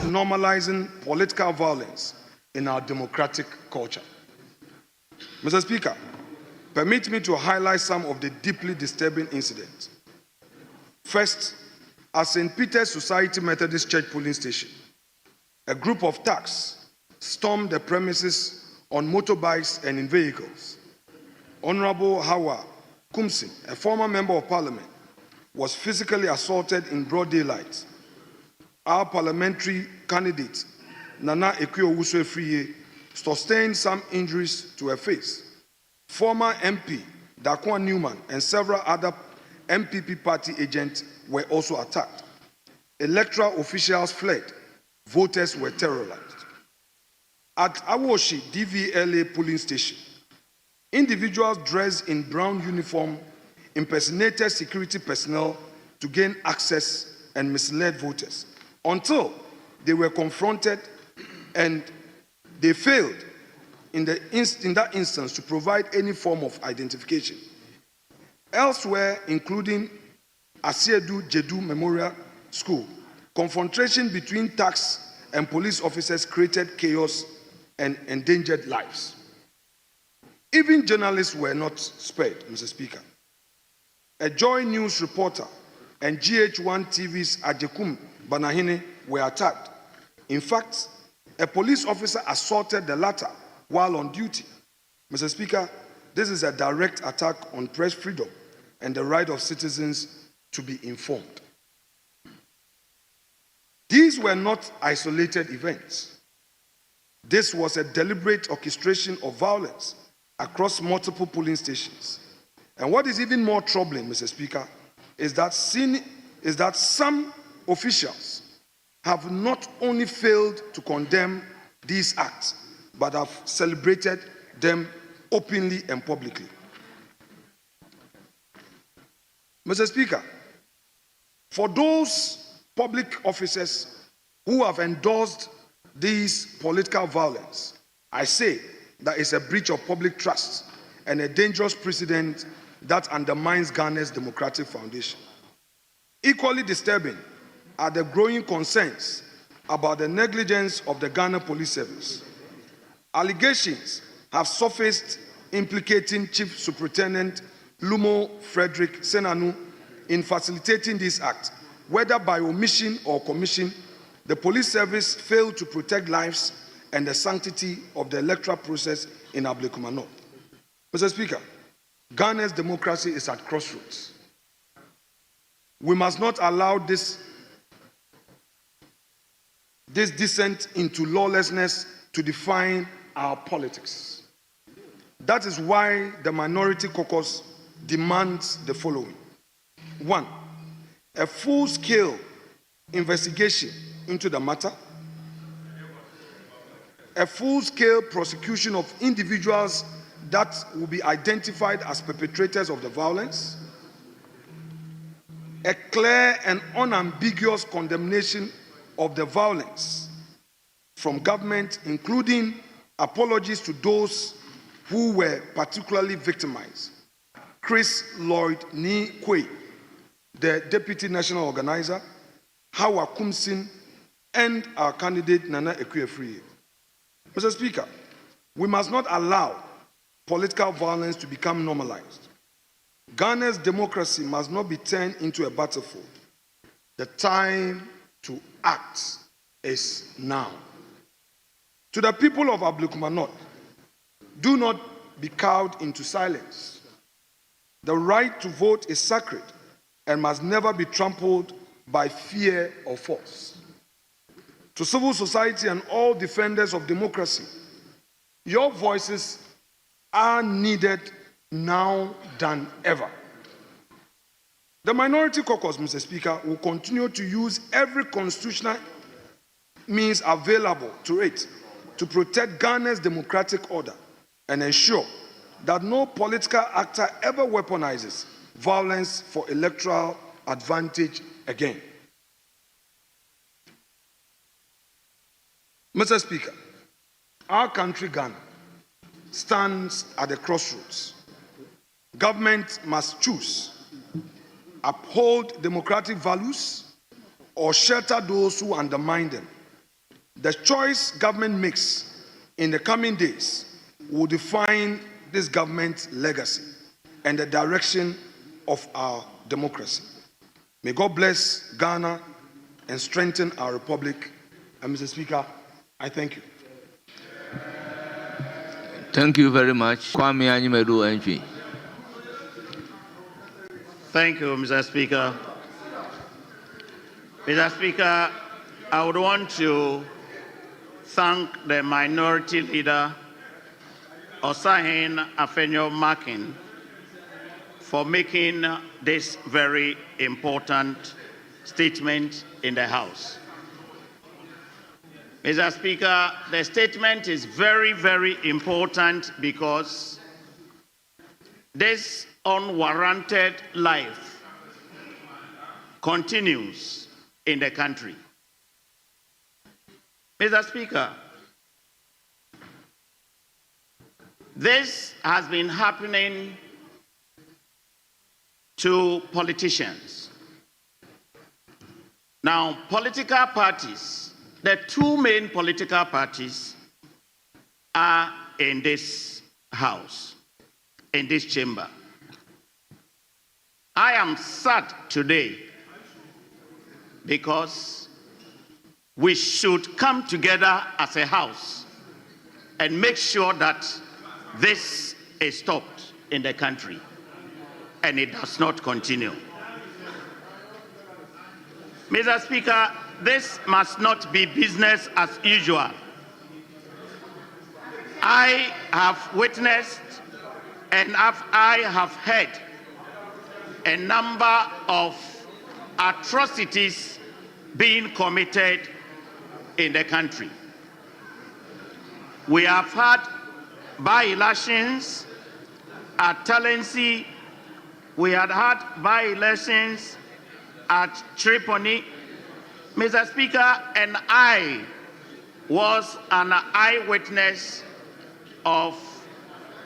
normalizing political violence in our democratic culture. Mr. Speaker, permit me to highlight some of the deeply disturbing incidents. First, at St. Peter's Society Methodist Church polling station, a group of thugs stormed the premises on motorbikes and in vehicles. Honorable Hawa, Koomson, a former member of Parliament, was physically assaulted in broad daylight. Our parliamentary candidate, Nana Afenyo-Markin, sustained some injuries to her face. Former MP, Dakwa Newman, and several other NPP party agents were also attacked. Electoral officials fled. Voters were terrorized. At Awoshi DVLA polling station, individuals dressed in brown uniform impersonated security personnel to gain access and misled voters until they were confronted and they failed in that instance to provide any form of identification. Elsewhere, including Asiedu Jedu Memorial School, confrontation between thugs and police officers created chaos and endangered lives. Even journalists were not spared, Mr. Speaker. A Joy News reporter and GH1 TV's Ablekuma Banahine were attacked. In fact, a police officer assaulted the latter while on duty. Mr. Speaker, this is a direct attack on press freedom and the right of citizens to be informed. These were not isolated events. This was a deliberate orchestration of violence across multiple polling stations. And what is even more troubling, Mr. Speaker, is that some officials have not only failed to condemn these acts, but have celebrated them openly and publicly. Mr. Speaker, for those public officers who have endorsed this political violence, I say that it's a breach of public trust and a dangerous precedent that undermines Ghana's democratic foundation. Equally disturbing are the growing concerns about the negligence of the Ghana Police Service. Allegations have surfaced implicating Chief Superintendent Lumo Frederick Senanu in facilitating this act. Whether by omission or commission, the police service failed to protect lives and the sanctity of the electoral process in Ablekuma North. Mr. Speaker, Ghana's democracy is at crossroads. We must not allow this descent into lawlessness to define our politics. That is why the Minority Caucus demands the following. 1, a full-scale investigation into the matter, a full-scale prosecution of individuals that will be identified as perpetrators of the violence, a clear and unambiguous condemnation of the violence from government, including apologies to those who were particularly victimized. Chris Lloyd Ni-Kwe, the Deputy National Organizer, Hawa Koomson, and our candidate Nana Afenyo-Markin. Mr. Speaker, we must not allow political violence to become normalized. Ghana's democracy must not be turned into a battlefield. The time to act is now. To the people of Ablekuma North, do not be cowed into silence. The right to vote is sacred and must never be trampled by fear or force. To civil society and all defenders of democracy, your voices are needed now than ever. The Minority Caucus, Mr. Speaker, will continue to use every constitutional means available to it to protect Ghana's democratic order and ensure that no political actor ever weaponizes violence for electoral advantage again. Mr. Speaker, our country, Ghana, stands at the crossroads. Government must choose: uphold democratic values or shelter those who undermine them. The choice government makes in the coming days will define this government's legacy and the direction of our democracy. May God bless Ghana and strengthen our republic. And Mr. Speaker, I thank you. Thank you very much. Kwame Anyimedu NP. Thank you, Mr. Speaker. Mr. Speaker, I would want to thank the minority leader, Osahin Afenyo-Markin, for making this very important statement in the House. Mr. Speaker, the statement is very, very important because this unwarranted life continues in the country. Mr. Speaker, this has been happening to politicians. Now, political parties, the two main political parties are in this house, in this chamber. I am sad today because we should come together as a house and make sure that this is stopped in the country and it does not continue. Mr. Speaker, this must not be business as usual. I have witnessed and I have heard a number of atrocities being committed in the country. We have had by-elections at Talensi. We had had by-elections at Tripoli. Mr. Speaker, and I was an eyewitness of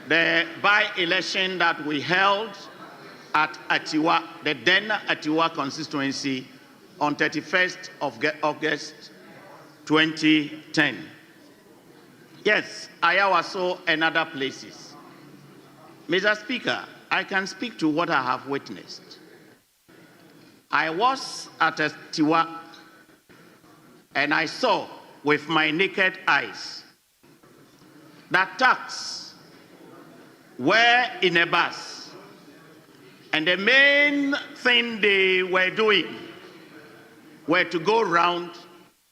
the by-election that we held at Atiwa, the then Atiwa constituency, on 31st of August 2010. Yes, Ayawaso and other places. Mr. Speaker, I can speak to what I have witnessed. I was at Atiwa and I saw with my naked eyes that thugs were in a bus. And the main thing they were doing were to go around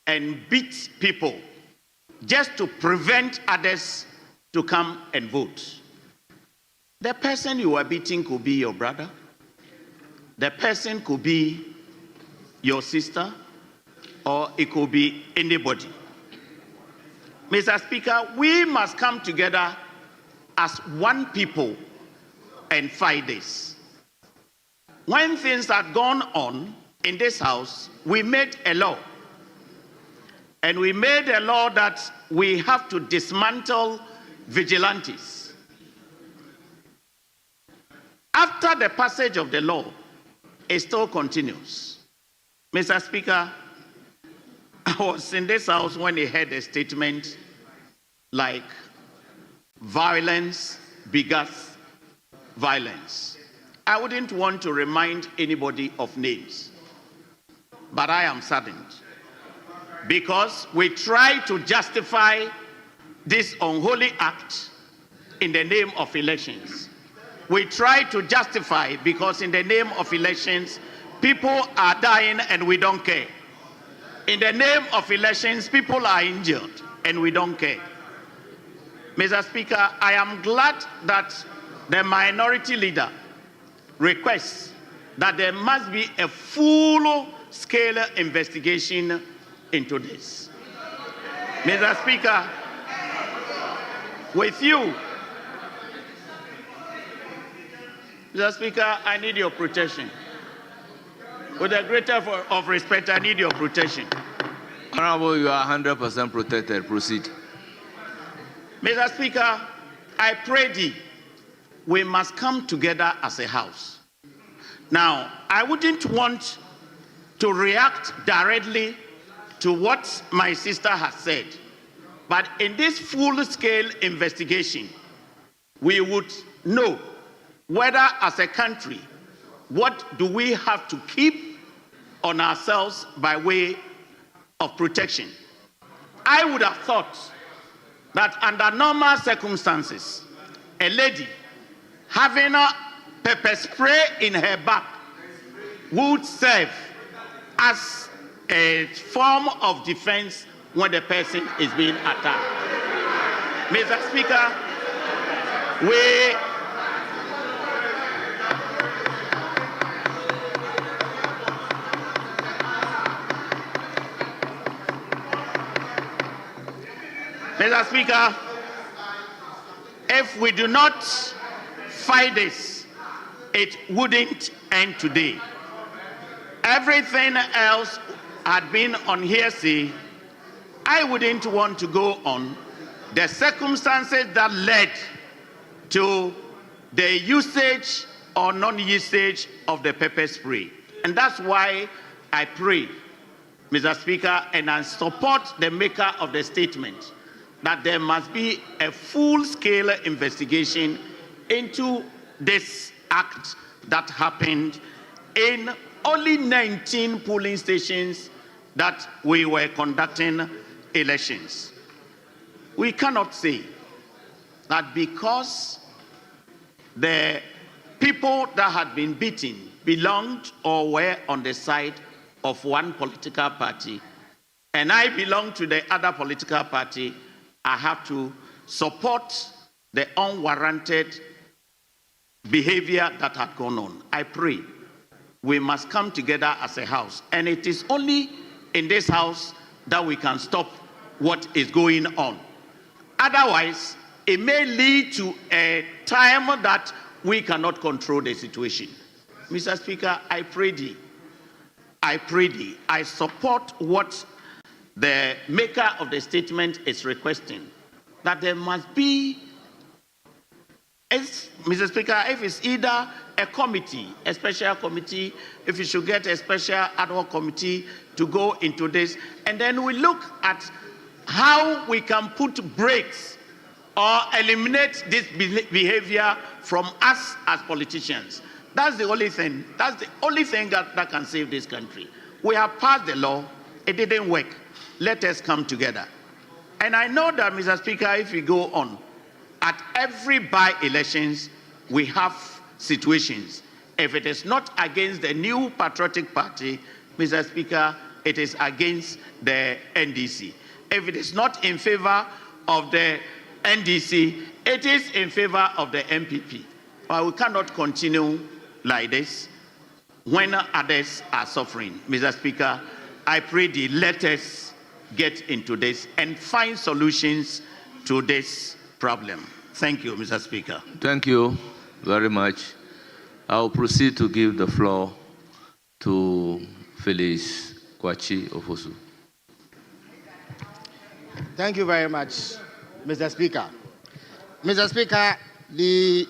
and beat people just to prevent others to come and vote. The person you were beating could be your brother. The person could be your sister, or it could be anybody. Mr. Speaker, we must come together as one people and fight this. When things had gone on in this house, we made a law. And we made a law that we have to dismantle vigilantes. After the passage of the law, it still continues. Mr. Speaker, I was in this house when he heard a statement like, violence begets violence. I wouldn't want to remind anybody of names, but I am saddened because we try to justify this unholy act in the name of elections. We try to justify because in the name of elections, people are dying and we don't care. In the name of elections, people are injured and we don't care. Mr. Speaker, I am glad that the minority leader requests that there must be a full-scale investigation into this. Mr. Speaker, with you, Mr. Speaker, I need your protection. With a greater of respect, I need your protection. Honorable, you are 100% protected. Proceed. Mr. Speaker, I pray thee, we must come together as a house. Now, I wouldn't want to react directly to what my sister has said. But in this full-scale investigation, we would know whether as a country, what do we have to keep on ourselves by way of protection. I would have thought that under normal circumstances, a lady having a pepper spray in her back would serve as a form of defense when the person is being attacked. Mr. Speaker, Mr. Speaker, if we do not fight this, it wouldn't end today. Everything else had been on hearsay. I wouldn't want to go on the circumstances that led to the usage or non-usage of the pepper spray. And that's why I pray, Mr. Speaker, and I support the maker of the statement that there must be a full-scale investigation into this act that happened in only 19 polling stations that we were conducting elections. We cannot say that because the people that had been beaten belonged or were on the side of one political party, and I belong to the other political party, I have to support the unwarranted behavior that had gone on. I pray we must come together as a house, and it is only in this house that we can stop what is going on. Otherwise, it may lead to a time that we cannot control the situation. Mr. Speaker, I pray thee, I support what the maker of the statement is requesting, that there must be, Mr. Speaker, if it's either a committee, a special committee, if you should get a special ad hoc committee to go into this, and then we look at how we can put brakes or eliminate this behavior from us as politicians. That's the only thing. That's the only thing that can save this country. We have passed the law. It didn't work. Let us come together. And I know that, Mr. Speaker, if we go on, at every by-elections, we have situations. If it is not against the new patriotic party, Mr. Speaker, it is against the NDC. If it is not in favor of the NDC, it is in favor of the NPP. But we cannot continue like this when others are suffering. Mr. Speaker, I pray thee, let us get into this and find solutions to this problem. Thank you, Mr. Speaker. Thank you very much. I'll proceed to give the floor to Phyllis Kwachi Ofosu. Thank you very much, Mr. Speaker. Mr. Speaker, the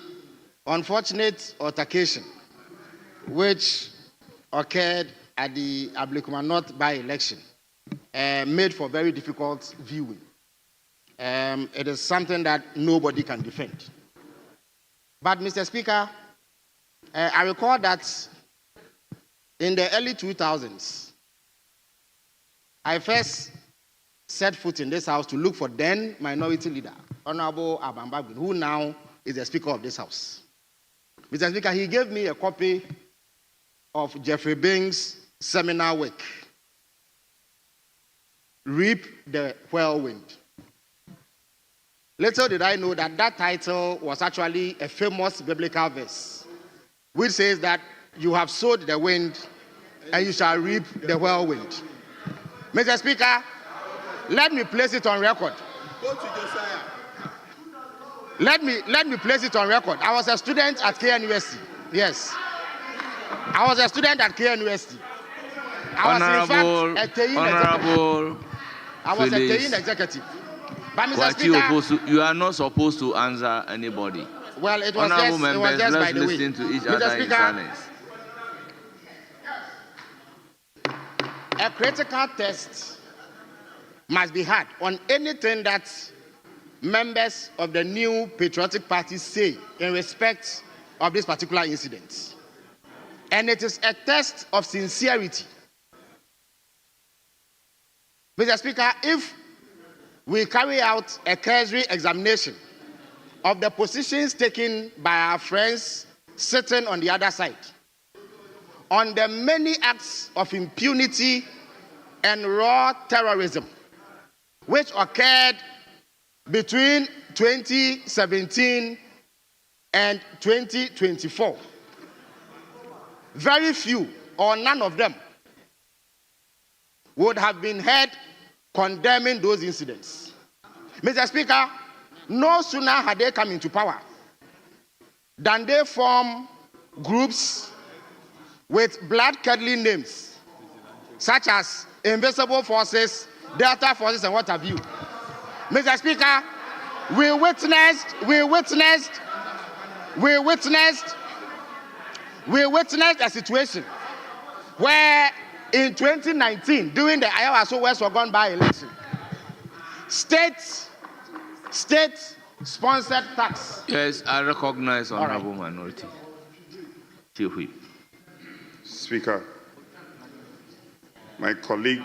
unfortunate altercation which occurred at the Ablekuma North by-election made for very difficult viewing. It is something that nobody can defend. But, Mr. Speaker, I recall that in the early 2000s, I first set foot in this house to look for then minority leader, Honorable Abambagwin, who now is the Speaker of this House. Mr. Speaker, he gave me a copy of Jeffrey Bing's seminal work, Reap the Whirlwind. Little did I know that that title was actually a famous biblical verse, which says that you have sowed the wind and you shall reap the whirlwind. Mr. Speaker, let me place it on record. Go to Josiah. Let me place it on record. I was a student at KNUST. Yes. I was a student at KNUST. I was a TAIN executive. But Mr. Speaker, you are not supposed to answer anybody. Well, it was Honorable just, members, it was just by the way. listen to each Mr. other Speaker, in silence. a critical test must be had on anything that members of the new patriotic party say in respect of this particular incident. And it is a test of sincerity. Mr. Speaker, if we carry out a cursory examination of the positions taken by our friends sitting on the other side on the many acts of impunity and raw terrorism which occurred between 2017 and 2024, very few or none of them would have been heard condemning those incidents. Mr. Speaker, no sooner had they come into power than they form groups with blood-curdling names, such as Invisible Forces, Delta Forces, and what have you. Mr. Speaker, we witnessed a situation where in 2019, during the Iowa West Ogun by-election, state-sponsored tax. Yes, I recognize Honorable Minority. Speaker, my colleague,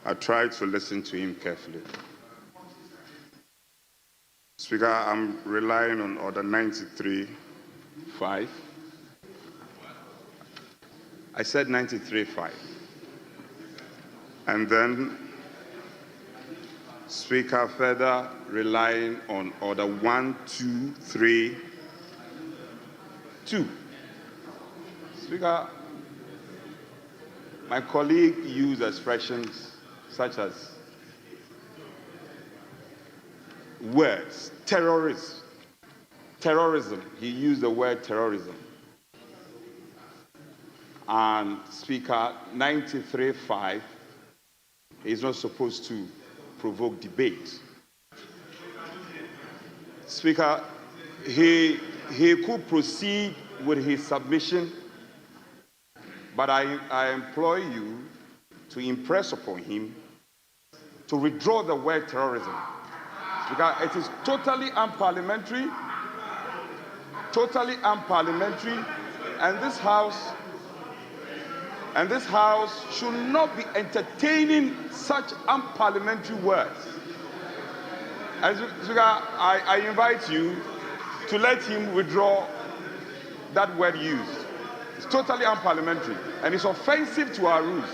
I tried to listen to him carefully. Speaker, I'm relying on Order 93.5. I said 93.5. And then, Speaker, further relying on Order 1232. Speaker, my colleague used expressions such as words, terrorism. He used the word terrorism. And Speaker, 93.5 is not supposed to provoke debate. Speaker, he could proceed with his submission, but I implore you to impress upon him to withdraw the word terrorism, because it is totally unparliamentary, and this House should not be entertaining such unparliamentary words. And Speaker, I invite you to let him withdraw that word used. It's totally unparliamentary, and it's offensive to our rules.